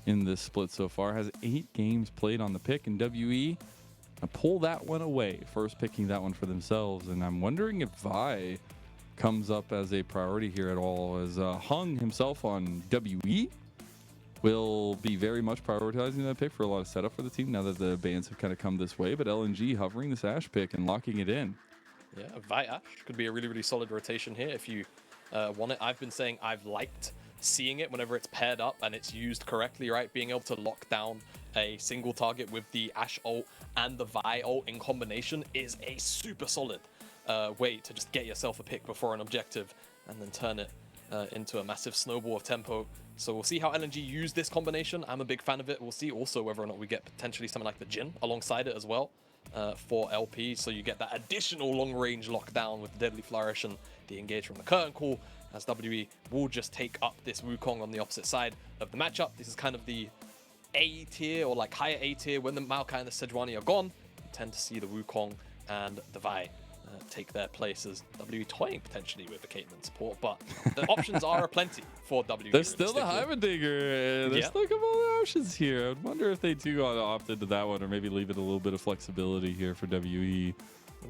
in this split so far. Has 8 games played on the pick, and WE pull that one away, first picking that one for themselves. And I'm wondering if Vi comes up as a priority here at all, as Heng himself on WE will be very much prioritizing that pick for a lot of setup for the team now that the bans have kind of come this way. But LNG hovering this Ashe pick and locking it in. Yeah, Vi Ashe could be a really, really solid rotation here if you want it. I've been saying I've liked seeing it whenever it's paired up and it's used correctly, right? Being able to lock down a single target with the Ashe ult and the Vi ult in combination is a super solid way to just get yourself a pick before an objective and then turn it into a massive snowball of tempo. So we'll see how LNG use this combination. I'm a big fan of it. We'll see also whether or not we get potentially something like the Jhin alongside it as well for LP. So you get that additional long-range lockdown with the Deadly Flourish and the engage from the Curtain Call, as WE will just take up this Wukong on the opposite side of the matchup. This is kind of the A tier or like higher A tier. When the Maokai and the Sejuani are gone, you tend to see the Wukong and the Vi take their places. WE toying potentially with the Caitlyn support, but the options are aplenty for WE. There's still the Heimerdinger. There's still a couple of options here. I would wonder if they do opt into that one or maybe leave it a little bit of flexibility here for WE.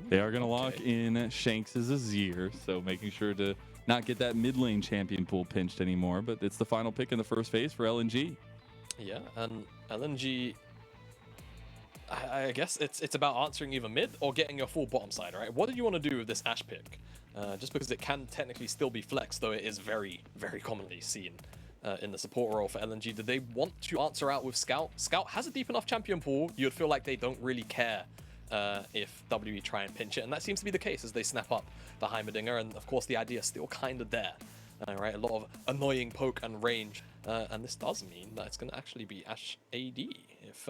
They are going to lock in Shanks as Azir, so making sure to not get that mid lane champion pool pinched anymore, but it's the final pick in the first phase for LNG. Yeah, and LNG, I guess it's about answering either mid or getting your full bottom side, right? What do you want to do with this Ashe pick? Just because it can technically still be flexed, though it is very, very commonly seen in the support role for LNG. Did they want to answer out with Scout? Scout has a deep enough champion pool. You'd feel like they don't really care if WE try and pinch it, and that seems to be the case as they snap up the Heimerdinger, and of course the idea is still kind of there, right? A lot of annoying poke and range, and this does mean that it's going to actually be Ashe AD if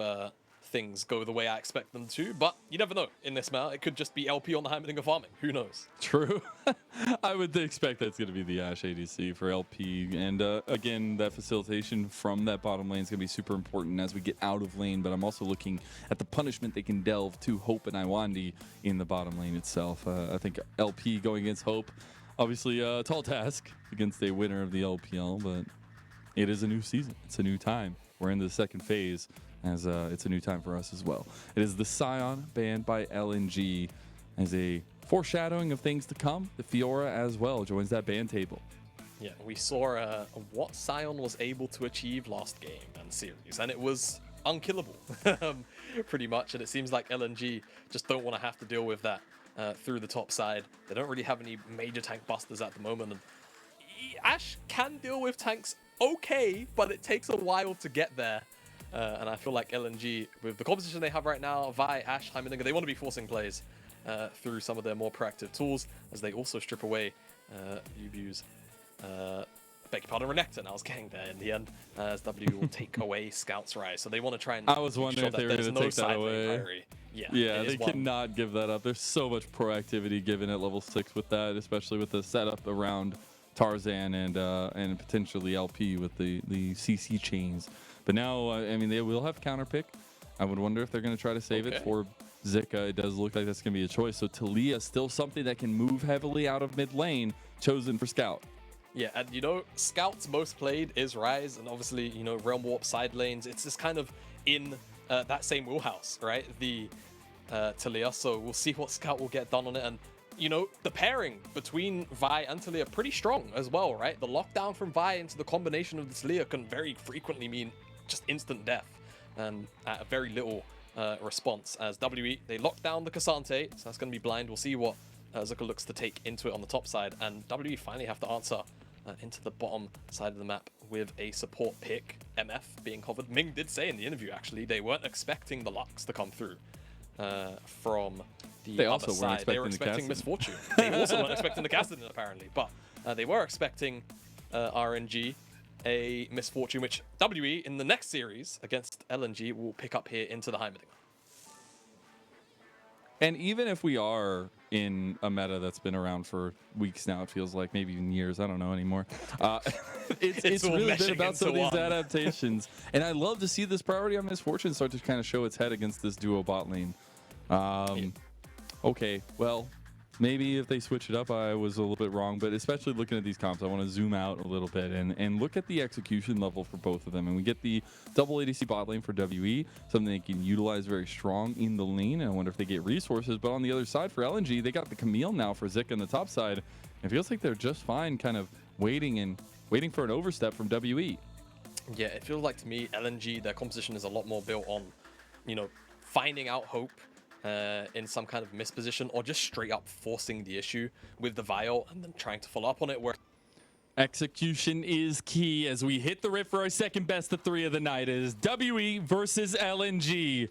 things go the way I expect them to, but you never know in this meta. It could just be LP on the Heimerdinger farming. Who knows? True. I would expect that's going to be the Ashe ADC for LP. And again, that facilitation from that bottom lane is going to be super important as we get out of lane, but I'm also looking at the punishment they can delve to Hope and Lwandy in the bottom lane itself. I think LP going against Hope, obviously a tall task against a winner of the LPL, but it is a new season. It's a new time. We're in the second phase, as it's a new time for us as well. It is the Scion banned by LNG as a foreshadowing of things to come. The Fiora as well joins that ban table. Yeah, we saw what Scion was able to achieve last game and series, and it was unkillable, pretty much. And it seems like LNG just don't want to have to deal with that through the top side. They don't really have any major tank busters at the moment. And Ashe can deal with tanks okay, but it takes a while to get there. And I feel like LNG, with the composition they have right now, Vi, Ashe, Heimerdinger, they want to be forcing plays through some of their more proactive tools as they also strip away Biubiu's, beg your pardon, Renekton. I was getting there in the end, as W will take away Scout's Rise. So they want to try and I was wondering if they were going to take that away. Yeah, they cannot give that up. There's so much proactivity given at level 6 with that, especially with the setup around Tarzan and potentially LP with the CC chains. But now, I mean, they will have counter pick. I would wonder if they're going to try to save it for Zika. It does look like that's going to be a choice. So Taliyah still something that can move heavily out of mid lane, chosen for Scout. Yeah, and you know, Scout's most played is Rise, and obviously, you know, Realm Warp side lanes. It's just kind of in that same wheelhouse, right? The Taliyah. So we'll see what Scout will get done on it. And you know, the pairing between Vi and Taliyah pretty strong as well, right? The lockdown from Vi into the combination of the Taliyah can very frequently mean just instant death and at a very little response, as WE, they lock down the Ksante, so that's going to be blind. We'll see what Zika looks to take into it on the top side, and WE finally have to answer into the bottom side of the map with a support pick, MF being hovered. Ming did say in the interview, actually, they weren't expecting the Lux to come through from the other side. They were expecting Misfortune. They also weren't expecting the Kassadin, apparently, but they were expecting RNG, a Misfortune, which WE in the next series against LNG will pick up here into the Heimerdinger. And even if we are in a meta that's been around for weeks now, it feels like, maybe even years, I don't know anymore. It's really been about some of these adaptations. And I love to see this priority on Misfortune start to kind of show its head against this duo bot lane. Okay, well, Maybe if they switch it up, I was a little bit wrong, but especially looking at these comps, I want to zoom out a little bit and look at the execution level for both of them. And we get the double ADC bot lane for WE, something they can utilize very strong in the lane. And I wonder if they get resources. But on the other side for LNG, they got the Camille now for Zika on the top side. It feels like they're just fine, kind of waiting for an overstep from WE. Yeah, it feels like to me, LNG, their composition is a lot more built on, you know, finding out hope in some kind of misposition, or just straight up forcing the issue with the vial and then trying to follow up on it. Where execution is key as we hit the rift for our second best of 3 of the night. Is WE versus LNG.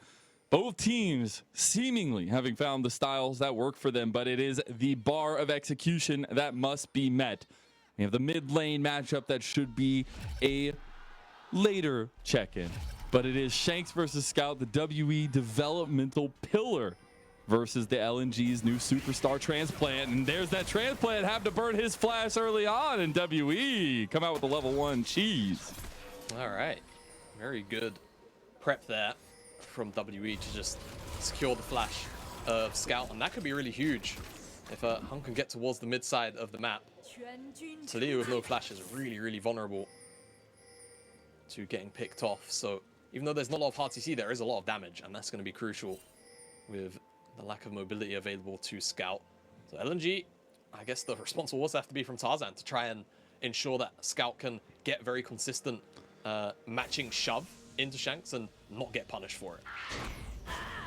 Both teams seemingly having found the styles that work for them, but it is the bar of execution that must be met. We have the mid lane matchup that should be a later check-in, but it is Shanks versus Scout, the WE developmental pillar, versus the LNG's new superstar transplant. And there's that transplant, have to burn his flash early on, and WE come out with the level 1 cheese. All right, very good prep there from WE to just secure the flash of Scout, and that could be really huge if Heng can get towards the mid side of the map. Taliyah with no flash is really, really vulnerable to getting picked off. So even though there's not a lot of hard CC, there is a lot of damage, and that's going to be crucial with the lack of mobility available to Scout. So LNG, I guess the response will also have to be from Tarzan to try and ensure that Scout can get very consistent matching shove into Shanks and not get punished for it.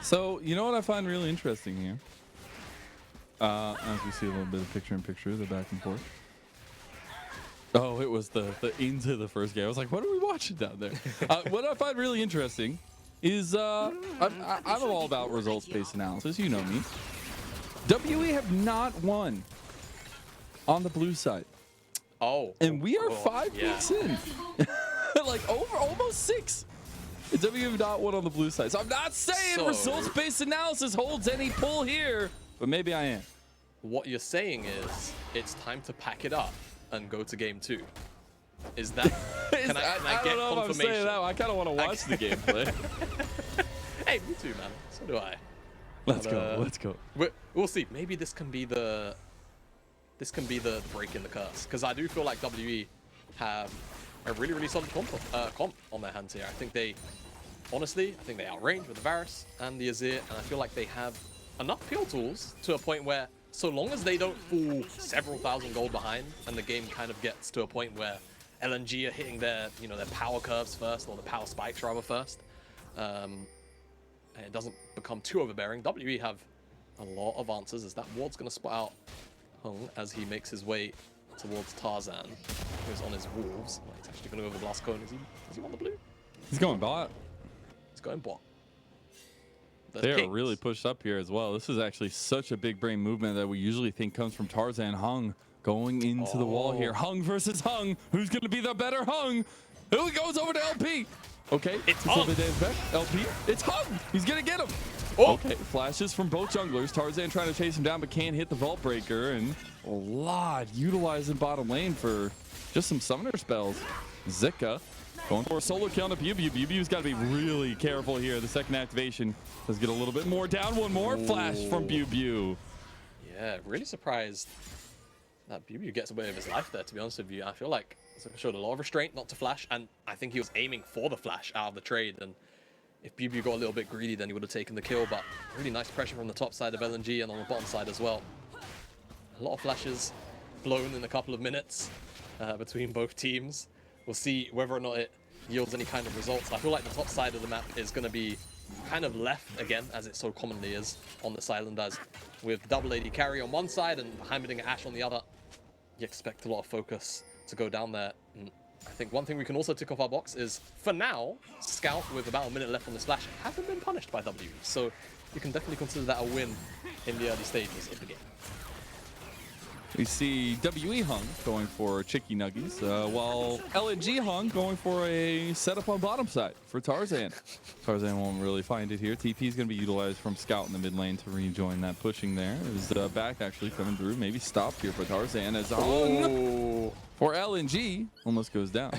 So you know what I find really interesting here? As we see a little bit of picture-in-picture, the back and forth. Oh, it was the into the first game. I was like, what are we watching down there? What I find really interesting is I'm all about results-based analysis. You know me. WE have not won on the blue side. Oh. And we are 5 weeks in. Like over almost 6. WE have not won on the blue side. So I'm not saying results-based analysis holds any pull here, but maybe I am. What you're saying is it's time to pack it up and go to game 2. Is that? Can I get don't know confirmation? If I'm saying that. I kind of want to watch the gameplay. Hey, me too, man. So do I. Let's go. Let's go. We'll see. Maybe this can be the break in the curse, because I do feel like WE have a really, really solid comp on their hands here. I think they outrange with the Varus and the Azir, and I feel like they have enough peel tools to a point where, so long as they don't fall several thousand gold behind and the game kind of gets to a point where LNG are hitting their, you know, their power curves first, or the power spikes rather first, and it doesn't become too overbearing, WE have a lot of answers, as that ward's going to spot out Heng as he makes his way towards Tarzan, who's on his wolves. Well, he's actually going to go over the last cone. Is he on the blue? He's going bot. He's going bot. They are really pushed up here as well. This is actually such a big brain movement that we usually think comes from Tarzan. Heng going into the wall here. Heng versus Heng. Who's going to be the better Heng? Who goes over to LP? Okay, it's Heng. LP. It's Heng. He's going to get him. Oh. Okay, flashes from both junglers. Tarzan trying to chase him down, but can't hit the vault breaker. And a lot utilizing bottom lane for just some summoner spells. Zika going for a solo kill on the Biubiu. Biubiu's got to be really careful here. The second activation does get a little bit more down. One more flash from Biubiu. Yeah, really surprised that Biubiu gets away with his life there, to be honest with you. I feel like Zika showed a lot of restraint not to flash, and I think he was aiming for the flash out of the trade. And if Biubiu got a little bit greedy, then he would have taken the kill, but really nice pressure from the top side of LNG and on the bottom side as well. A lot of flashes blown in a couple of minutes between both teams. We'll see whether or not it yields any kind of results. I feel like the top side of the map is going to be kind of left again, as it so commonly is on this island, as with double AD carry on one side and Heimerdinger AShe on the other. You expect a lot of focus to go down there. And I think one thing we can also tick off our box is, for now, Scout, with about a minute left on this flash, hasn't been punished by WE. So you can definitely consider that a win in the early stages of the game. We see WE Heng going for Chicky Nuggies, while LNG Heng going for a setup on bottom side for Tarzan. Tarzan won't really find it here. TP is going to be utilized from Scout in the mid lane to rejoin that pushing there. Is back actually coming through. Maybe stopped here for Tarzan as Heng for LNG almost goes down.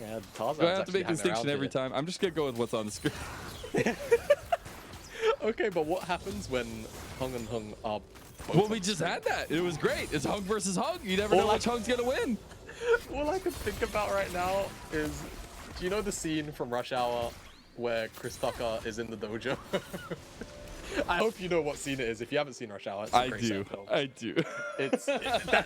Yeah, Tarzan. Do I have to make a distinction every time? I'm just going to go with what's on the screen. Okay, but what happens when Heng and Heng are both Well, on we just screen? had that. It was great. It's Hung versus Hung. You never Or know like- which Hung's gonna win. All I can think about right now is, do you know the scene from Rush Hour where Chris Tucker is in the dojo? I hope you know what scene it is. If you haven't seen Rush Hour, it's a I great do. set film. I do.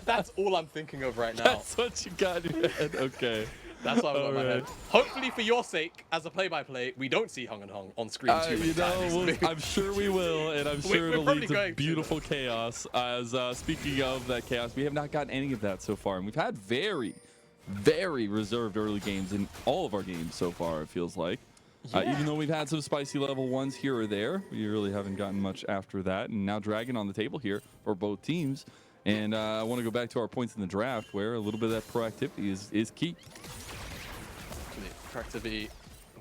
That's all I'm thinking of right now. That's what you got in your head. Okay. That's what I've got in my head. Alright. Hopefully, for your sake, as a play-by-play, we don't see Heng and Heng on screen too many You know, times. I'm sure we will, and I'm sure We're it'll probably lead to going to. beautiful chaos. As speaking of that chaos, we have not gotten any of that so far, and we've had very, very reserved early games in all of our games so far. It feels like, even though we've had some spicy level ones here or there, we really haven't gotten much after that. And now Dragon on the table here for both teams, and I want to go back to our points in the draft, where a little bit of that proactivity is key. Proactivity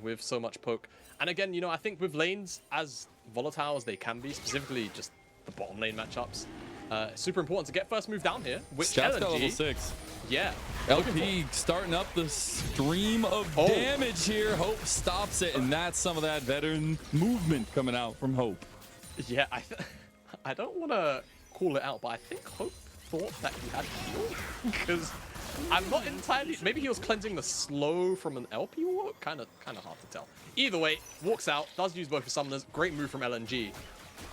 with so much poke. And again, you know, I think with lanes as volatile as they can be, specifically just the bottom lane matchups, super important to get first move down here, which Scout's LNG, got level 6. yeah. LP starting up the stream of damage here. Hope stops it, and that's some of that veteran movement coming out from Hope. Yeah, I don't want to call it out, but I think Hope thought that he had heal, because I'm not entirely. Maybe he was cleansing the slow from an LP walk. Kind of hard to tell. Either way, walks out, does use both his summoners. Great move from LNG,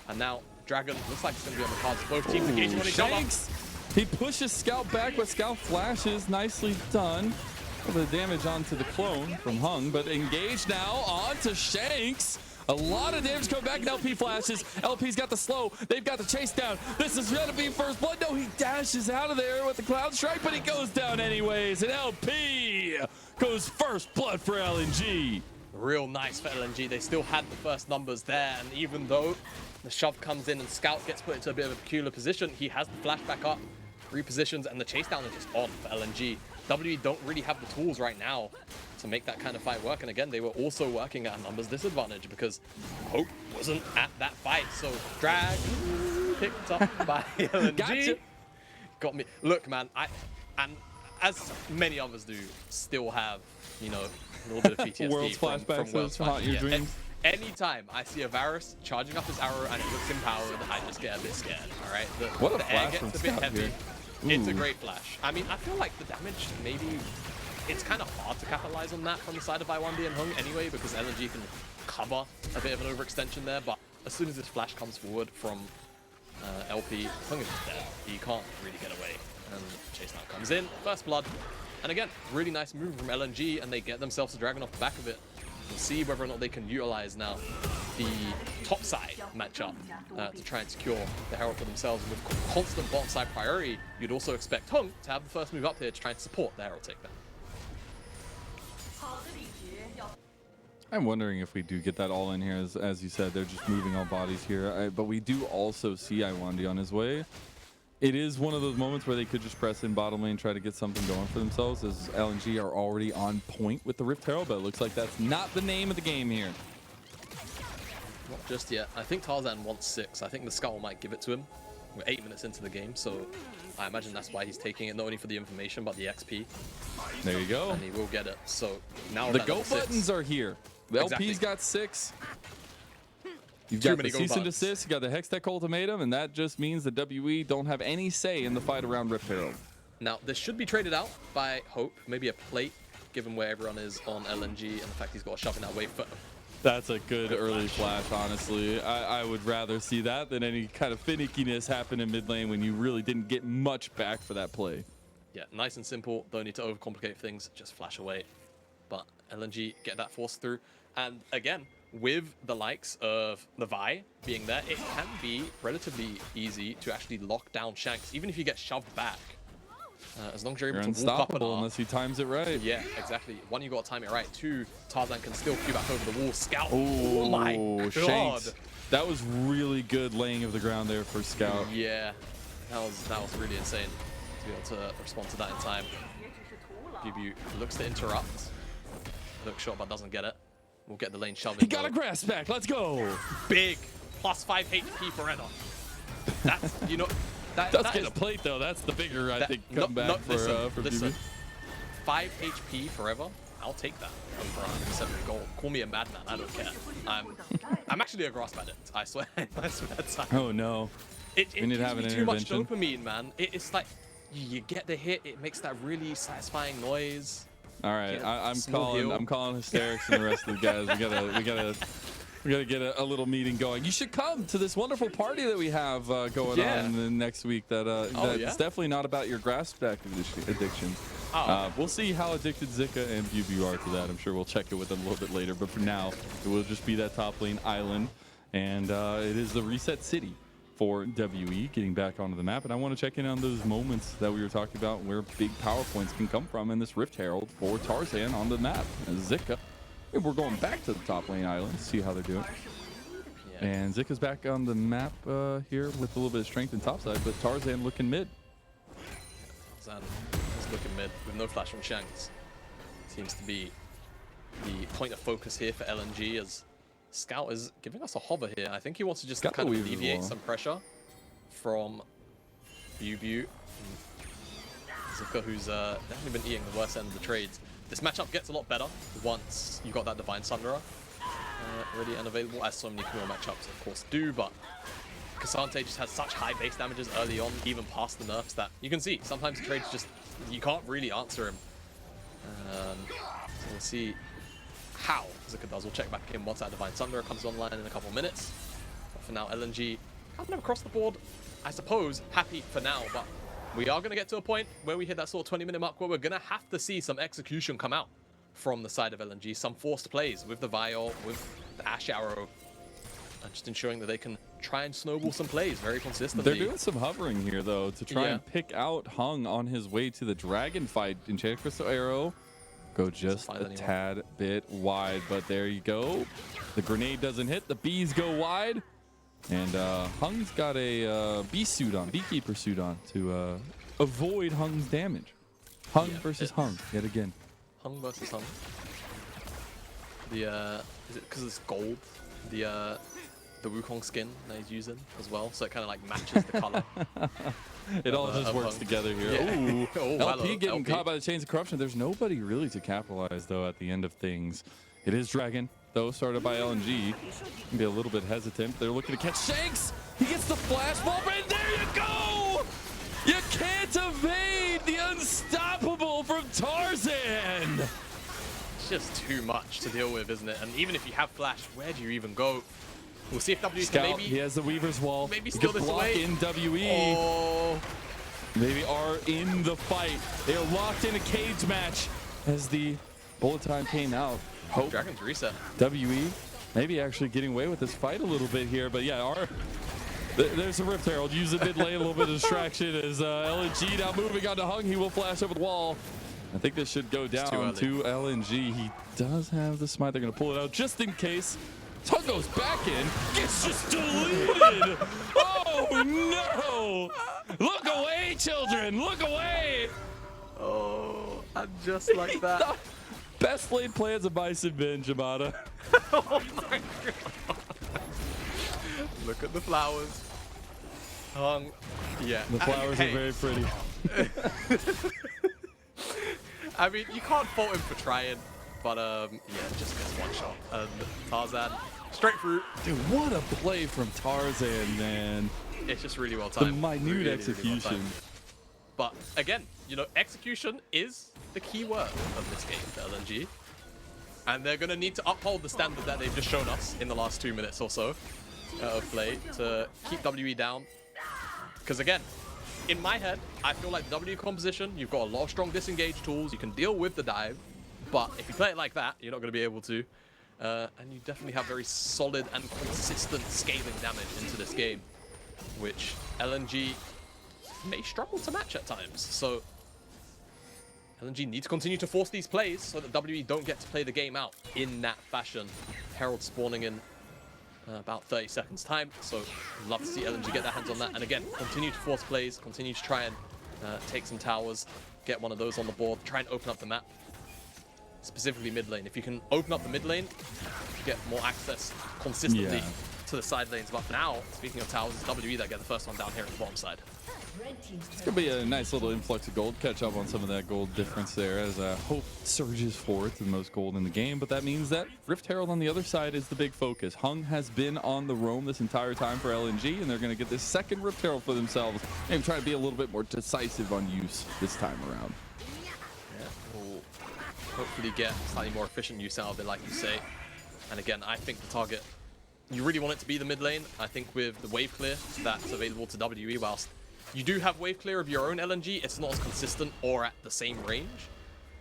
and now Dragon looks like it's going to be on the cards. Both teams engaging on each other. Shanks, he pushes Scout back, but Scout flashes. Nicely done. The damage onto the clone from Hung, but engaged now onto Shanks. A lot of damage coming back, and LP flashes. LP's got the slow. They've got the chase down. This is going to be first blood. No, he dashes out of there with the Cloud Strike, but he goes down anyways. And LP goes first blood for LNG. Real nice for LNG. They still had the first numbers there, and even though the shove comes in and Scout gets put into a bit of a peculiar position, he has the flash back up, repositions, and the chase down is just on for LNG. WE don't really have the tools right now to make that kind of fight work, and again, they were also working at a numbers disadvantage because Hope wasn't at that fight. So drag picked up by LNG. Gotcha. Got me. Look, man, and as many others do, still have, you know, a little bit of PTSD World's from flashbacks, World's those haunt your Flashbacks. dreams. Anytime I see a Varus charging up his arrow and it looks empowered, I just get a bit scared. All right, What a the air flash from gets a bit Scout heavy. here. It's a Ooh. great flash. I mean, I feel like the damage, maybe it's kind of hard to capitalize on that from the side of Lwandy and Heng anyway, because LNG can cover a bit of an overextension there. But as soon as this flash comes forward from LP, Heng is just dead. He can't really get away. And chase now comes in, first blood. And again, really nice move from LNG, and they get themselves a dragon off the back of it. We'll see whether or not they can utilize now the top side matchup to try and secure the Herald for themselves. And with constant bottom side priority, you'd also expect Heng to have the first move up here to try and support the Herald takedown. I'm wondering if we do get that all in here. As you said, they're just moving all bodies here. But we do also see Lwandy on his way. It is one of those moments where they could just press in bottom lane, try to get something going for themselves, as LNG are already on point with the Rift Herald, but it looks like that's not the name of the game here. Not just yet. I think Tarzan wants 6. I think the Skull might give it to him. We're 8 minutes into the game, so I imagine that's why he's taking it, not only for the information, but the XP. There you go. And he will get it. So now The we're at go level 6. buttons are here. The Exactly. LP's got 6. You've Too got many the go cease and buttons. desist, you got the Hextech ultimatum, and that just means that WE don't have any say in the fight around Rift Herald. Now, this should be traded out by Hope. Maybe a plate, given where everyone is on LNG and the fact he's got a shove in that way. But That's a good early flash, honestly. I would rather see that than any kind of finickiness happen in mid lane when you really didn't get much back for that play. yeah, nice and simple. Don't need to overcomplicate things. Just flash away. But LNG get that force through. And again, with the likes of the Vi being there, it can be relatively easy to actually lock down Shanks, even if you get shoved back. As long as you're You're able to walk up and unstoppable up. unless he times it right. Yeah, exactly. One, you got to time it right. 2, Tarzan can still queue back over the wall. Scout. Oh, Oh my god. Shanks. That was really good laying of the ground there for Scout. Yeah, that was really insane to be able to respond to that in time. Biubiu looks to interrupt. Hook shot, but doesn't get it. We'll get the lane shoving. He got a though. grasp back. Let's go. Big plus 5 HP forever. That's, you know, That's that getting is a plate though. That's the bigger, I that- think, no, comeback no, for listen, Biubiu. 5 HP forever I'll take that over 170 gold. Call me a madman, I don't care. I'm actually a grass addict, I swear. I swear to God. Oh no. It We need to gives have me an too much intervention. dopamine, man. It's like you get the hit, it makes that really satisfying noise. All right, Get a I'm small heal. calling hysterics and the rest of the guys. We gotta get a little meeting going. You should come to this wonderful party that we have going Yeah. on the next week. That's yeah? definitely not about your grass stack addiction. Oh. We'll see how addicted Zika and Biubiu are to that. I'm sure we'll check it with them a little bit later. But for now, it will just be that top lane island, and it is the reset city for WE getting back onto the map. And I want to check in on those moments that we were talking about where big power points can come from in this Rift Herald for Tarzan on the map. And Zika, we're going back to the top lane island to see how they're doing. Yeah. And Zika's back on the map here with a little bit of strength in topside, but Tarzan looking mid. Tarzan is looking mid with no flash from Shanks. Seems to be the point of focus here for LNG as Scout is giving us a hover here. I think he wants to just Got kind the of weave as alleviate well. some pressure from Biubiu. Zika, who's definitely been eating the worst end of the trades. This matchup gets a lot better once you got that Divine Sunderer ready and available, as so many Camille matchups of course do, but Ksante just has such high base damages early on, even past the nerfs, that you can see sometimes the trades just, you can't really answer him. So we'll see how Zika does. We'll check back in once that Divine Sunderer comes online in a couple minutes. But for now, LNG kind of across the board, I suppose, happy for now, but we are going to get to a point where we hit that sort of 20-minute mark where we're going to have to see some execution come out from the side of LNG, some forced plays with the Vial, with the Ashe Arrow, and just ensuring that they can try and snowball some plays very consistently. They're doing some hovering here, though, to try and pick out Heng on his way to the dragon fight. Enchanted Crystal Arrow go just a tad bit wide, but there you go. The grenade doesn't hit. The bees go wide. And Heng's got a bee suit on, beekeeper suit on to avoid Heng's damage. Heng versus Heng yet again. Heng versus Heng. The is it because it's gold? The Wukong skin that he's using as well, so it kind of like matches the color. It all just works Heng. together here. Yeah. Ooh, Oh, LP hello, getting LP. caught by the chains of corruption. There's nobody really to capitalize though at the end of things. It is Dragon though, started by LNG. Can be a little bit hesitant. They're looking to catch Shanks. He gets the flash ball, and there you go. You can't evade the unstoppable from Tarzan. It's just too much to deal with, isn't it? And even if you have flash, where do you even go? We'll see if WE Scout, can maybe. he has the Weaver's Wall. Maybe He steal could this block away. in WE. Oh, Maybe are in the fight. They are locked in a cage match as the bullet time came out. Hope Dragon's reset. WE maybe actually getting away with this fight a little bit here, but yeah, there's a Rift Herald. Use the mid lane, a little bit of distraction as LNG now moving on to Heng. He will flash over the wall. I think this should go down to LNG. He does have the smite. They're going to pull it out just in case. Heng goes back in. Gets just deleted. Oh no! Look away, children. Look away. Oh, and just like that. Best laid plans of Bison Ben, Jamada. Oh my god. Look at the flowers. Heng. Yeah. The flowers are very pretty. I mean, you can't fault him for trying, but yeah, just gets one shot. And Tarzan, straight through. Dude, what a play from Tarzan, man. It's just really well The timed. minute Really, really well execution. timed. But again, you know, execution is the key word of this game for LNG. And they're going to need to uphold the standard that they've just shown us in the last 2 minutes or so of play to keep WE down. Because again, in my head, I feel like W composition, you've got a lot of strong disengage tools. You can deal with the dive. But if you play it like that, you're not going to be able to. And you definitely have very solid and consistent scaling damage into this game, which LNG may struggle to match at times. So LNG need to continue to force these plays so that WE don't get to play the game out in that fashion. Herald spawning in about 30 seconds time, so love to see LNG get their hands on that. And again, continue to force plays, continue to try and take some towers, get one of those on the board, try and open up the map, specifically mid lane. If you can open up the mid lane, you get more access consistently to the side lanes. But now, speaking of towers, it's WE that get the first one down here on the bottom side. It's going to be a nice little influx of gold, catch up on some of that gold difference there as Hope surges forward to the most gold in the game. But that means that Rift Herald on the other side is the big focus. Heng has been on the roam this entire time for LNG, and they're going to get this second Rift Herald for themselves. Maybe try to be a little bit more decisive on use this time around. Yeah, we'll hopefully get slightly more efficient use out of it, like you say. And again, I think the target, you really want it to be the mid lane. I think with the wave clear that's available to WE, whilst you do have wave clear of your own LNG, it's not as consistent or at the same range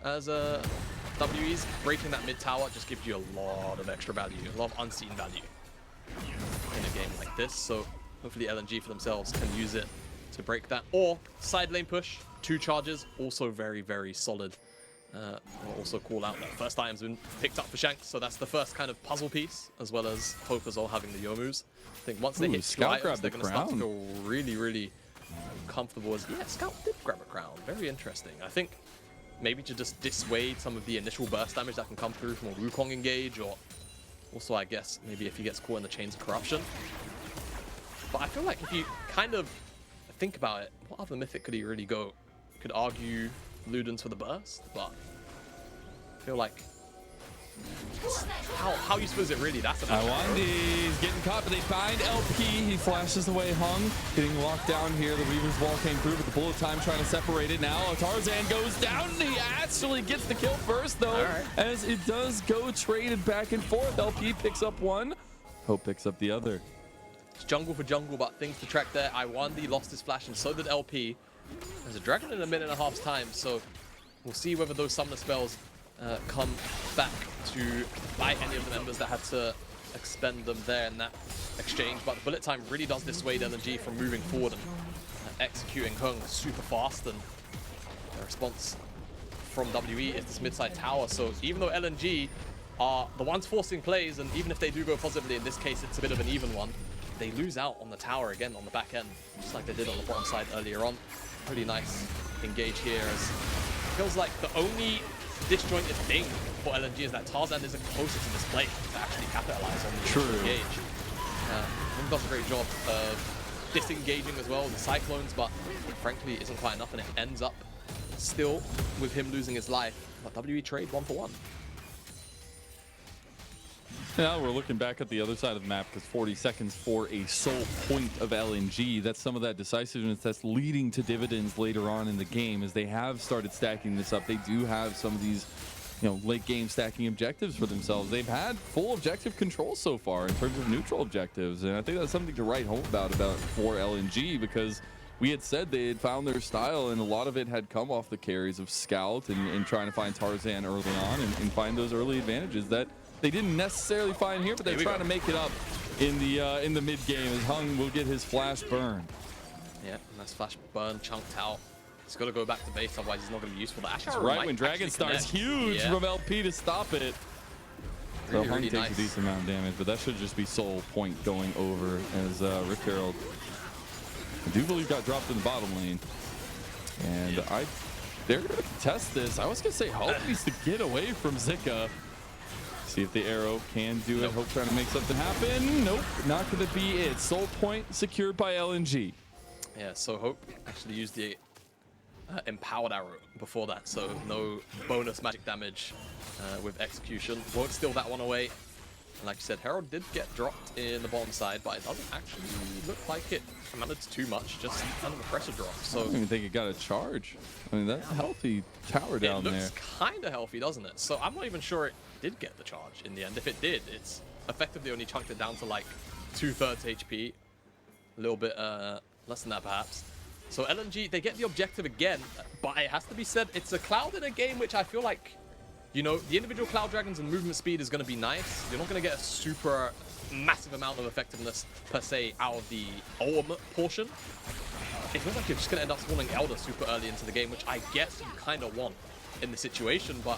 as WE's. Breaking that mid tower just gives you a lot of extra value, a lot of unseen value in a game like this. So hopefully LNG for themselves can use it to break that. Or side lane push, 2 charges, also very, very solid. I'll also call out that first item's been picked up for Shanks, so that's the first kind of puzzle piece, as well as Hope as well having the Yomus. I think once they hit 2 items, they're going to start to feel really, really comfortable. As yeah, Scout did grab a crown. Very interesting. I think maybe to just dissuade some of the initial burst damage that can come through from a Wukong engage, or also I guess maybe if he gets caught in the chains of corruption. But I feel like if you kind of think about it, what other mythic could he really go? You could argue Ludens for the burst, but I feel like how useful is it really? That's an Lwandy's getting caught, but they find LP. He flashes away Heng, getting locked down here. The Weaver's Wall came through, but the bullet time trying to separate it. Now Tarzan goes down. He actually gets the kill first, though, as it does go traded back and forth. LP picks up one, Hope picks up the other. It's jungle for jungle, but things to track there. Lwandy lost his flash, and so did LP. There's a dragon in a minute and a half's time, so we'll see whether those summoner spells come back to bite any of the members that had to expend them there in that exchange. But the bullet time really does dissuade LNG from moving forward and executing Heng super fast, and the response from WE is this mid-side tower. So even though LNG are the ones forcing plays, and even if they do go positively, in this case it's a bit of an even one, they lose out on the tower again on the back end, just like they did on the bottom side earlier on. Pretty nice engage here, as it feels like the only disjointed thing for LNG is that Tarzan isn't closer to this play to actually capitalize on the engage. He does a great job of disengaging as well with the Cyclones, but frankly it isn't quite enough, and it ends up still with him losing his life. But WE trade 1-for-1. Now we're looking back at the other side of the map, because 40 seconds for a sole point of LNG. That's some of that decisiveness that's leading to dividends later on in the game, as they have started stacking this up. They do have some of these, late game stacking objectives for themselves. They've had full objective control so far in terms of neutral objectives, and I think that's something to write home about for LNG, because we had said they had found their style, and a lot of it had come off the carries of Scout and trying to find Tarzan early on and find those early advantages that they didn't necessarily find here, but they're trying to make it up in the mid game, as Heng will get his flash burn. Yeah, nice flash burn, chunked out. He's got to go back to base, otherwise he's not going to be useful. The That's right when Dragon starts huge from LP to stop it. So Heng takes a decent amount of damage, but that should just be soul point going over, as Rift Herald, I do believe, got dropped in the bottom lane. And they're going to test this. I was going to say Hope needs to get away from Zika. See if the arrow can do it. Hope trying to make something happen. Nope, not going to be it. Soul point secured by LNG. Yeah, so Hope actually used the empowered arrow before that, so no bonus magic damage with execution. Won't steal that one away. And like you said, Herald did get dropped in the bottom side, but it doesn't actually look like it amounted to too much, just kind of a pressure drop. So I don't even think it got a charge. I mean, that's a healthy tower down there. It looks kind of healthy, doesn't it? So I'm not even sure it did get the charge in the end. If it did, it's effectively only chunked it down to like 2/3 HP. A little bit less than that, perhaps. So LNG, they get the objective again, but it has to be said, it's a Cloud in a game which I feel like, the individual Cloud Dragons and movement speed is going to be nice. You're not going to get a super massive amount of effectiveness, per se, out of the Orm portion. It feels like you're just going to end up spawning Elder super early into the game, which I guess you kind of want in the situation, but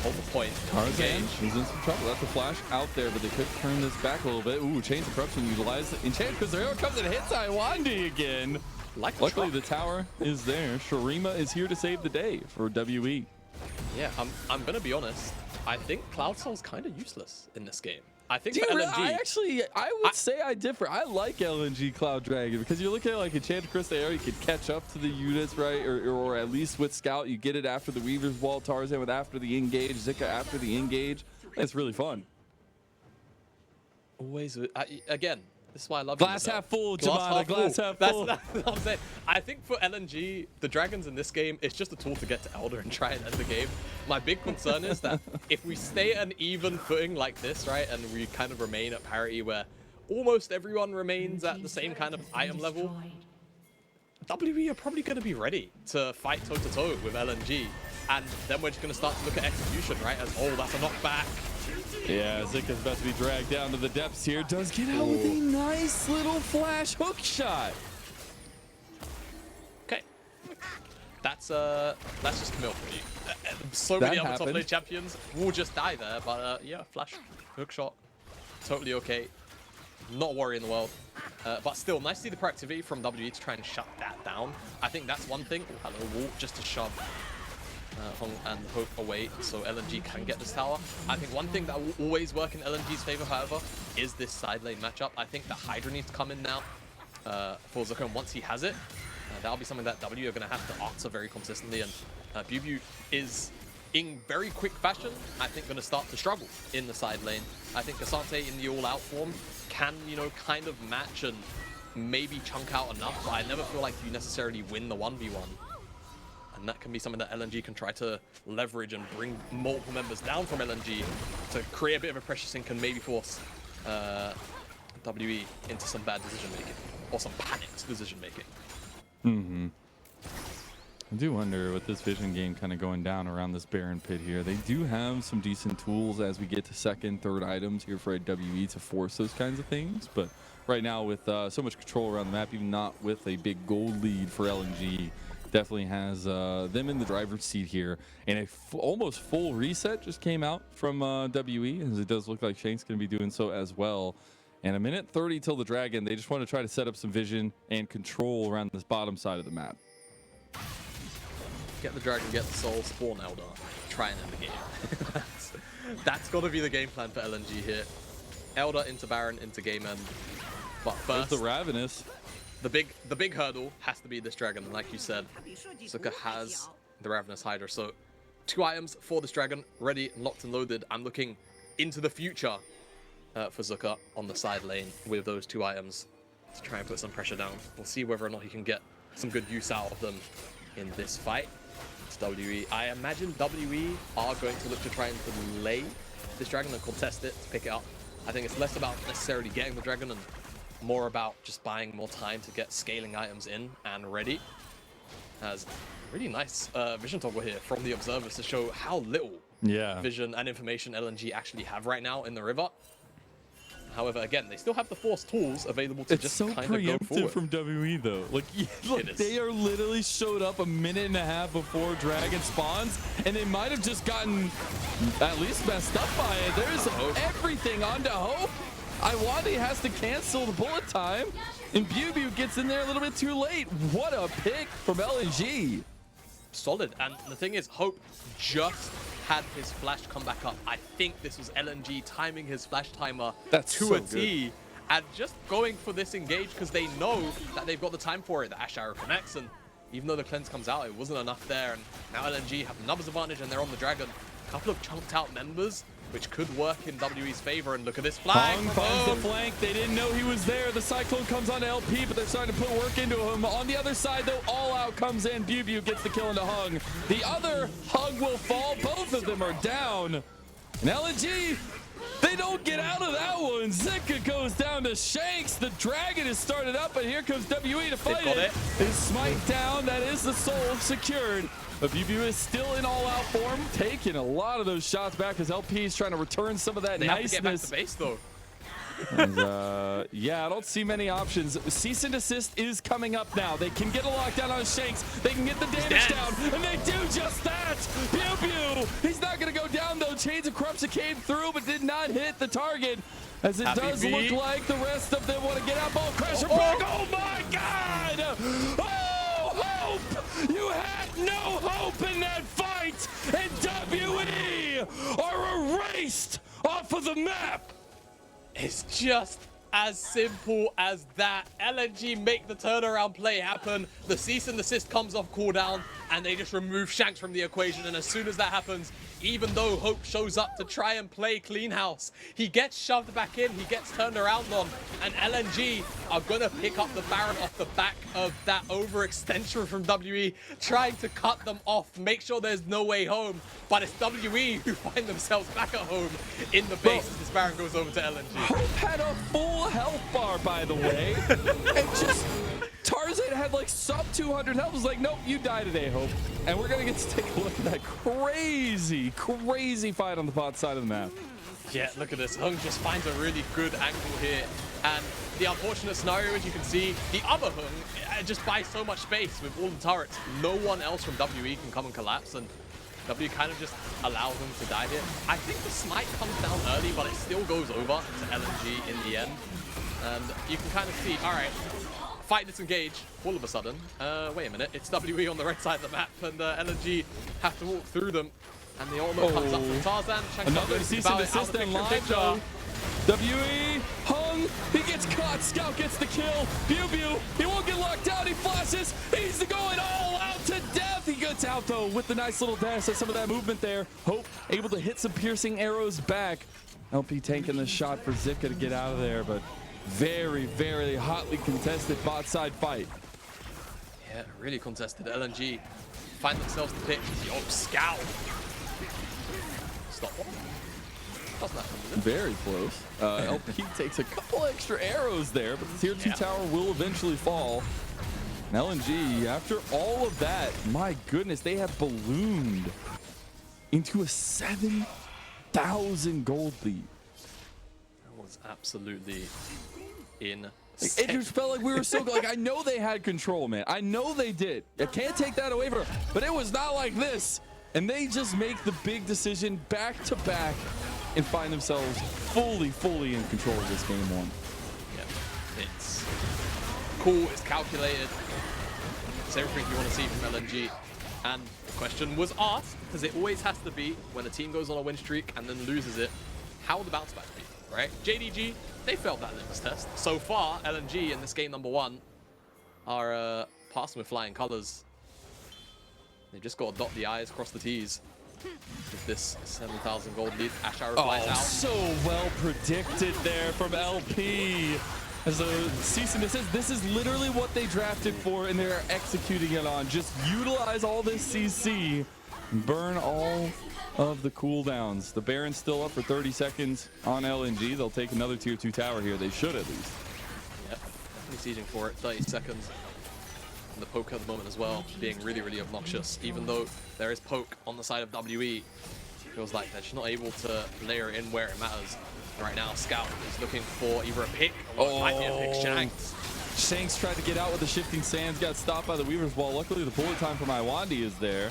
hold the point. Tarzan is in some trouble. That's a flash out there, but they could turn this back a little bit. Ooh, Chains of Corruption utilized. Enchant, because the arrow comes and hits Lwandy again. Luckily, the tower is there. Shurima is here to save the day for WE. Yeah, I'm going to be honest. I think Cloud Soul's kind of useless in this game. I think Do for you LNG, I would say I differ. I like LNG Cloud Dragon because you look at it like Enchanted Crystal Arrow, you could catch up to the units, right? Or at least with Scout, you get it after the Weaver's Wall, Tarzan with after the engage, Zika after the engage. It's really fun. always, again, this is why I love Glass you, half full, Glass Jamada, half glass full. half full. That's what I'm saying. I think for LNG, the dragons in this game, it's just a tool to get to Elder and try and end the game. My big concern is that if we stay an even footing like this, right, and we kind of remain at parity where almost everyone remains at the same kind of item level, WE are probably going to be ready to fight toe-to-toe with LNG. And then we're just going to start to look at execution, right, as, oh, that's a knockback. Yeah, Zika's about to be dragged down to the depths here. Does get out with a nice little flash hook shot. Okay. That's just Camille for you. So many other top lane champions will just die there, but yeah, flash hook shot, totally okay. Not a worry in the world. But still, nice to see the proactivity from WE to try and shut that down. I think that's one thing. Oh, hello, wall, just to shove Heng and Hope away so LNG can get this tower. I think one thing that will always work in LNG's favor, however, is this side lane matchup. I think that Hydra needs to come in now for Zika, and once he has it, that'll be something that W are going to have to answer very consistently. And Biubiu is, in very quick fashion, I think going to start to struggle in the side lane. I think Ksante in the all-out form can, you know, kind of match and maybe chunk out enough, but I never feel like you necessarily win the 1v1. And that can be something that LNG can try to leverage and bring multiple members down from LNG to create a bit of a pressure sink and maybe force WE into some bad decision making or some panicked decision making. Mm-hmm. I do wonder with this vision game kind of going down around this Baron pit here. They do have some decent tools as we get to second, third items here for WE to force those kinds of things. But right now with so much control around the map, even not with a big gold lead for LNG, definitely has them in the driver's seat here. And a almost full reset just came out from WE, as it does look like Shanks going to be doing so as well. And a minute 30 till the Dragon. They just want to try to set up some vision and control around this bottom side of the map. Get the Dragon, get the soul, spawn Elder, try and end the game. that's got to be the game plan for LNG here. Elder into Baron, into game end. But first, there's the Ravenous. The big hurdle has to be this Dragon, and like you said, Zika has the Ravenous Hydra. So 2 items for this Dragon, ready, locked and loaded. I'm looking into the future for Zika on the side lane with those 2 items to try and put some pressure down. We'll see whether or not he can get some good use out of them in this fight. It's WE. I imagine WE are going to look to try and delay this Dragon and contest it to pick it up. I think it's less about necessarily getting the Dragon and more about just buying more time to get scaling items in and ready. Has really nice vision toggle here from the observers to show how little vision and information LNG actually have right now in the river. However, again, they still have the Force tools available to just kind of go forward. It's so preemptive from WE though. Like, they are literally showed up a minute and a half before Dragon spawns, and they might have just gotten at least messed up by it. There's everything onto Hope. Lwandy has to cancel the bullet time, and Biubiu gets in there a little bit too late. What a pick from LNG. Solid. And the thing is, Hope just had his flash come back up. I think this was LNG timing his flash timer to a T and just going for this engage because they know that they've got the time for it. The Ashe Arrow connects, and even though the cleanse comes out, it wasn't enough there. And now LNG have the numbers advantage and they're on the Dragon. A couple of chunked out members, which could work in WE's favor. And look at this flank. Heng finds the flank. They didn't know he was there. The Cyclone comes on to LP, but they're starting to put work into him. On the other side, though, All Out comes in. Biubiu gets the kill into Heng. The other Heng will fall. Both of them are down. And LNG, they don't get out of that one. Zika goes down to Shanks. The Dragon is started up, but here comes WE to fight it. His smite down. That is the soul secured. But Biubiu is still in all-out form, taking a lot of those shots back as LP is trying to return some of that niceness. Have to get back to base, though. And, yeah, I don't see many options. Cease and desist is coming up now. They can get a lockdown on Shanks. They can get the damage down, and they do just that. Biubiu, he's not going to go down, though. Chains of Corruption came through, but did not hit the target, as it does look like the rest of them want to get out. Ball Crusher back. Oh, my God. Oh, Hope. You had no hope in that fight, and WE are erased off of the map. It's just as simple as that. LNG make the turnaround play happen. The cease and desist comes off cooldown, and they just remove Shanks from the equation. And as soon as that happens, even though Hope shows up to try and play clean house, he gets shoved back in, he gets turned around on, and LNG are gonna pick up the Baron off the back of that overextension from WE, trying to cut them off, make sure there's no way home. But it's WE who find themselves back at home in the base as this Baron goes over to LNG. Hope had a full health bar, by the way. And just Tarzan had like sub 200 health. Was like, nope, you die today, Hope. And we're gonna get to take a look at that crazy fight on the bot side of the map. Yeah, look at this. Heng just finds a really good angle here. And the unfortunate scenario, as you can see, the other Heng just buys so much space with all the turrets. No one else from WE can come and collapse, and W kind of just allows them to die here. I think the smite comes down early, but it still goes over to LNG in the end. And you can kind of see, all right, fight disengage all of a sudden. Wait a minute, it's WE on the right side of the map, and LNG have to walk through them. And the ultimate comes up from Tarzan. Shanks another cease and desist in line, though. WE, Heng, he gets caught. Scout gets the kill. Biubiu, he won't get locked out. He flashes. He's going all out to death. He gets out, though, with the nice little dash. Some of that movement there. Hope able to hit some piercing arrows back. LP tanking the shot for Zika to get out of there, but very hotly contested bot side fight. Yeah, really contested. LNG find themselves the pick. Yo, Scout. Stop. Doesn't happen, does it? Very close. LP takes a couple extra arrows there, but the tier 2 tower will eventually fall. And LNG, after all of that, my goodness, they have ballooned into a 7,000 gold lead. That was absolutely insane. It just felt like we were so like, I know they had control, man. I know they did. I can't take that away from them, but it was not like this. And they just make the big decision back to back and find themselves fully in control of this game one. Yeah, it's cool, it's calculated. It's everything you want to see from LNG. And the question was asked, because it always has to be when a team goes on a win streak and then loses it, how will the bounce back be, right? JDG, they failed that litmus test. So far, LNG in this game number one are passing with flying colors. They've just got to dot the I's, cross the T's. With this 7,000 gold lead, AShe flies out. So well predicted there from LP. As a cease and desist, this is literally what they drafted for, and they're executing it on. Just utilize all this CC, burn all of the cooldowns. The Baron's still up for 30 seconds on LNG. They'll take another tier 2 tower here. They should at least. Yep, definitely sieging for it. 30 seconds. And the poke at the moment as well, being really obnoxious. Even though there is poke on the side of WE, feels like they're just not able to layer it in where it matters. Right now, Scout is looking for either a pick or it might be a pick. Shanks. Shanks tried to get out with the shifting sands, got stopped by the Weaver's Wall. Luckily, the bullet time from Lwandy is there.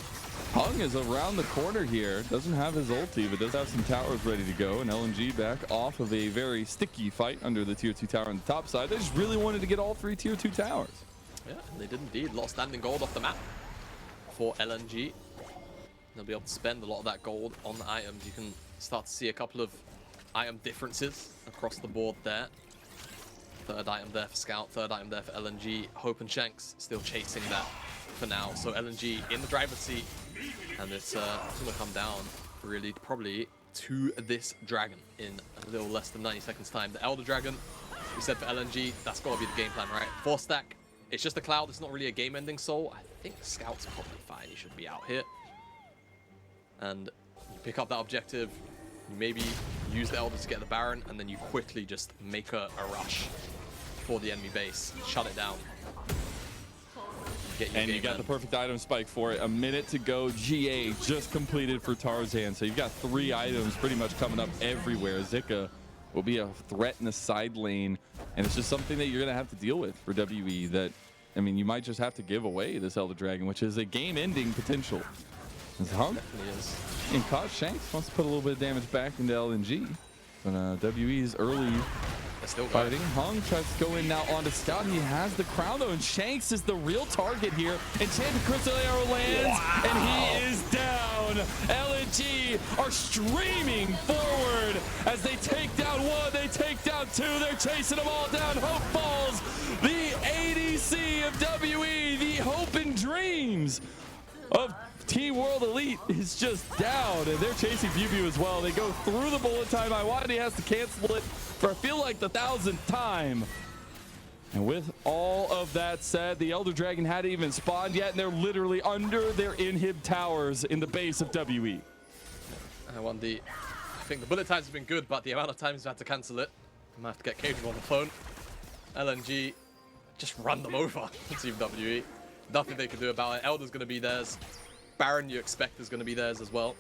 Heng is around the corner here. Doesn't have his ulti, but does have some towers ready to go. And LNG back off of a very sticky fight under the tier 2 tower on the top side. They just really wanted to get all 3 tier 2 towers. Yeah, they did indeed. A lot of standing gold off the map for LNG. They'll be able to spend a lot of that gold on the items. You can start to see a couple of item differences across the board there. Third item there for Scout, third item there for LNG. Hope and Shanks still chasing that for now. So LNG in the driver's seat. And it's going to come down really probably to this dragon in a little less than 90 seconds time. The Elder Dragon, we said for LNG, that's got to be the game plan, right? 4-stack. It's just a cloud. It's not really a game-ending soul. I think Scout's probably fine. He should be out here. And you pick up that objective. You maybe use the Elder to get the Baron, and then you quickly just make a rush for the enemy base. Shut it down. And you got the perfect item spike for it. A minute to go. GA just completed for Tarzan. So you've got 3 items pretty much coming up everywhere. Zika will be a threat in the side lane. And it's just something that you're going to have to deal with for WE that, I mean, you might just have to give away this Elder Dragon, which is a game-ending potential. As Heng and caught Shanks wants to put a little bit of damage back into LNG. But WE's early still fighting. Heng tries to go in now onto Scout. He has the crown though, and Shanks is the real target here. Enchanted Crystal Arrow lands, and he is down. LNG are streaming forward as they take down one, they take down two, they're chasing them all down. Hope falls. The ADC of WE, the hope and dreams of Team World Elite is just down, and they're chasing Biubiu as well. They go through the bullet time. Lwandy has to cancel it for I feel like the 1000th time. And with all of that said, the Elder Dragon hadn't even spawned yet, and they're literally under their inhib towers in the base of WE. Lwandy, I think the bullet times have been good, but the amount of times we've had to cancel it, I might have to get Cajun on the phone. LNG just run them over. Team WE. Nothing they can do about it. Elder's going to be theirs. Baron, you expect, is going to be theirs as well.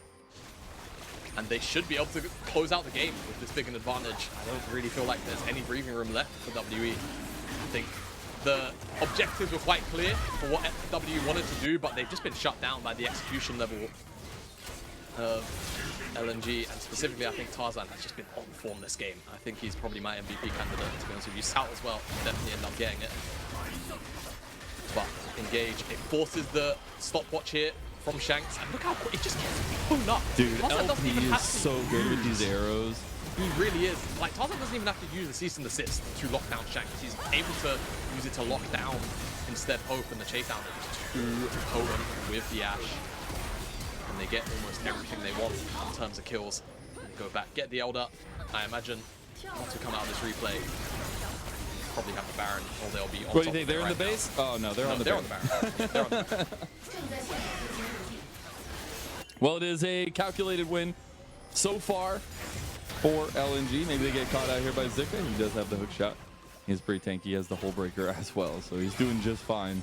And they should be able to close out the game with this big an advantage. I don't really feel like there's any breathing room left for WE. I think the objectives were quite clear for what WE wanted to do, but they've just been shut down by the execution level of LNG, and specifically I think Tarzan has just been on form this game. I think he's probably my MVP candidate, to be honest with you. Scout as well, definitely end up getting it. But engage, it forces the stopwatch here from Shanks, and look how quick it just gets blown up. Dude, Tarzan LP is so good with these arrows. He really is. Like, Tarzan doesn't even have to use the cease and desist to lock down Shanks. He's able to use it to lock down instead Hope, and the chase down is too potent with the Ashe. And they get almost everything they want in terms of kills. Go back, get the Elder. I imagine once we come out of this replay, probably have the Baron, or they'll be on What do top you think? of They're it in right the base? now. Oh no, they're on the Baron. They're on the Baron. Well, it is a calculated win so far for LNG. Maybe they get caught out here by Zika. He does have the hook shot. He's pretty tanky. He has the hull breaker as well, so he's doing just fine.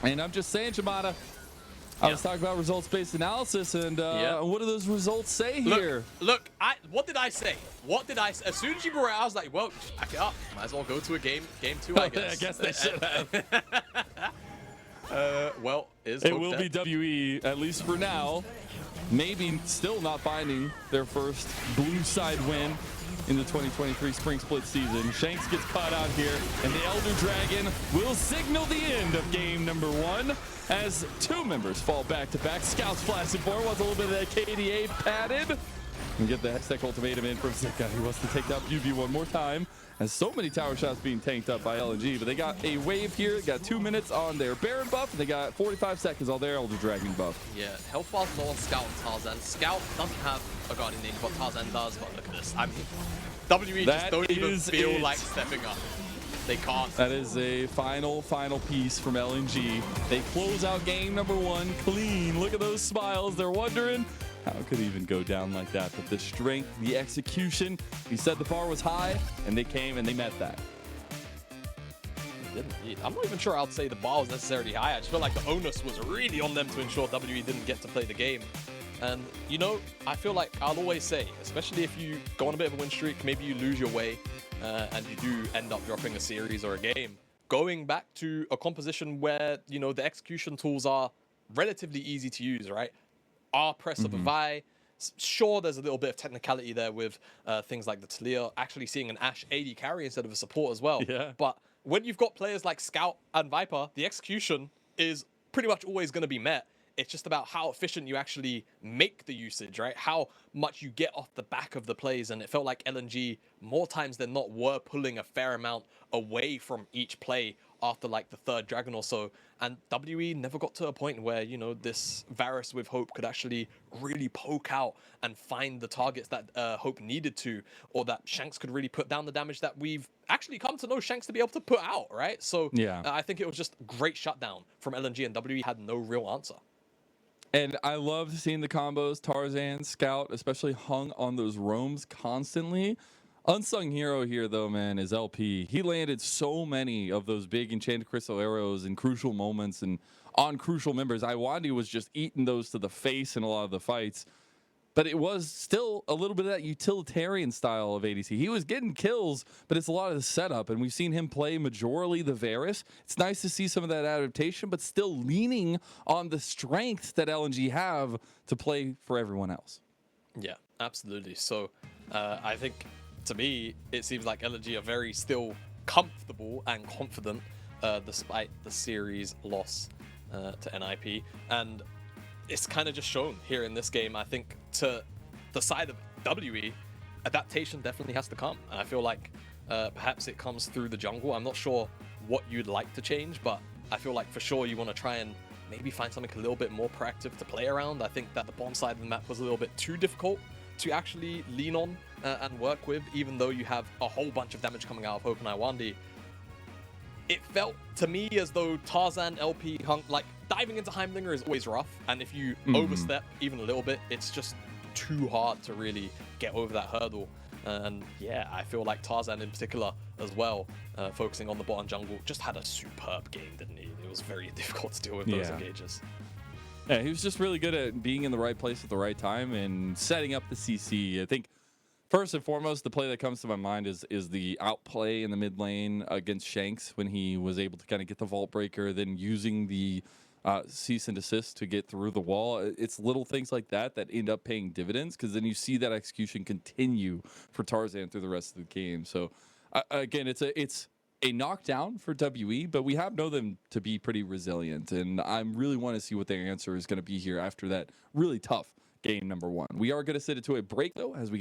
And I'm just saying, Jamada, I was talking about results-based analysis, and what do those results say here? Look, what did I say? What did I say? As soon as you brought it, I was like, well, just back it up. Might as well go to a game 2, I guess. I guess they should have. Well, it will be WE, at least for now. Maybe still not finding their first blue side win in the 2023 spring split season. Shanks gets caught out here, and the Elder Dragon will signal the end of game number 1 as 2 members fall back to back. Scouts flash forward, wants a little bit of that KDA padded. And get the Hextech ultimatum in from Zika. He wants to take down Biubiu one more time. As so many tower shots being tanked up by LNG, but they got a wave here. They got 2 minutes on their Baron buff, and they got 45 seconds on their Elder Dragon buff. Yeah, health bar's low on Scout and Tarzan. Scout doesn't have a guardian name, but Tarzan does. But look at this. I mean, WE just don't even feel like stepping up. They can't. That is a final piece from LNG. They close out game number 1 clean. Look at those smiles. They're wondering, how could it even go down like that? But the strength, the execution, he said the bar was high, and they came and they met that. I'm not even sure I'd say the bar was necessarily high. I just feel like the onus was really on them to ensure WE didn't get to play the game. And, you know, I feel like I'll always say, especially if you go on a bit of a win streak, maybe you lose your way, and you do end up dropping a series or a game, going back to a composition where, you know, the execution tools are relatively easy to use, right? R press of a Vi. Sure, there's a little bit of technicality there with things like the Taliyah actually seeing an Ashe AD carry instead of a support as well. Yeah. But when you've got players like Scout and Viper, the execution is pretty much always going to be met. It's just about how efficient you actually make the usage, right? How much you get off the back of the plays. And it felt like LNG, more times than not, were pulling a fair amount away from each play after like the 3rd dragon or so. And WE never got to a point where, you know, this Varus with Hope could actually really poke out and find the targets that Hope needed to, or that Shanks could really put down the damage that we've actually come to know Shanks to be able to put out, right? So yeah, I think it was just great shutdown from LNG, and WE had no real answer. And I loved seeing the combos, Tarzan, Scout, especially hung on those roams constantly. Unsung hero here, though, man, is LP. He landed so many of those big enchanted crystal arrows in crucial moments and on crucial members. Lwandy was just eating those to the face in a lot of the fights. But it was still a little bit of that utilitarian style of ADC. He was getting kills, but it's a lot of the setup. And we've seen him play majorly the Varus. It's nice to see some of that adaptation, but still leaning on the strength that LNG have to play for everyone else. Yeah, absolutely. So I think, to me, it seems like LNG are very still comfortable and confident despite the series loss to NIP. And it's kind of just shown here in this game, I think, to the side of WE, adaptation definitely has to come. And I feel like perhaps it comes through the jungle. I'm not sure what you'd like to change, but I feel like for sure you want to try and maybe find something a little bit more proactive to play around. I think that the bottom side of the map was a little bit too difficult to actually lean on and work with, even though you have a whole bunch of damage coming out of Hope and Lwandy. It felt to me as though Tarzan, LP, Heng, like diving into Heimerdinger is always rough, and if you overstep even a little bit, it's just too hard to really get over that hurdle. And yeah, I feel like Tarzan in particular as well, focusing on the bottom jungle, just had a superb game, didn't he? It was very difficult to deal with those engages. Yeah, he was just really good at being in the right place at the right time and setting up the CC. I think first and foremost, the play that comes to my mind is the outplay in the mid lane against Shanks when he was able to kind of get the vault breaker, then using the cease and desist to get through the wall. It's little things like that that end up paying dividends, because then you see that execution continue for Tarzan through the rest of the game. So again, it's a knockdown for WE, but we have known them to be pretty resilient, and I really want to see what their answer is going to be here after that really tough game number one. We are going to send it to a break though as we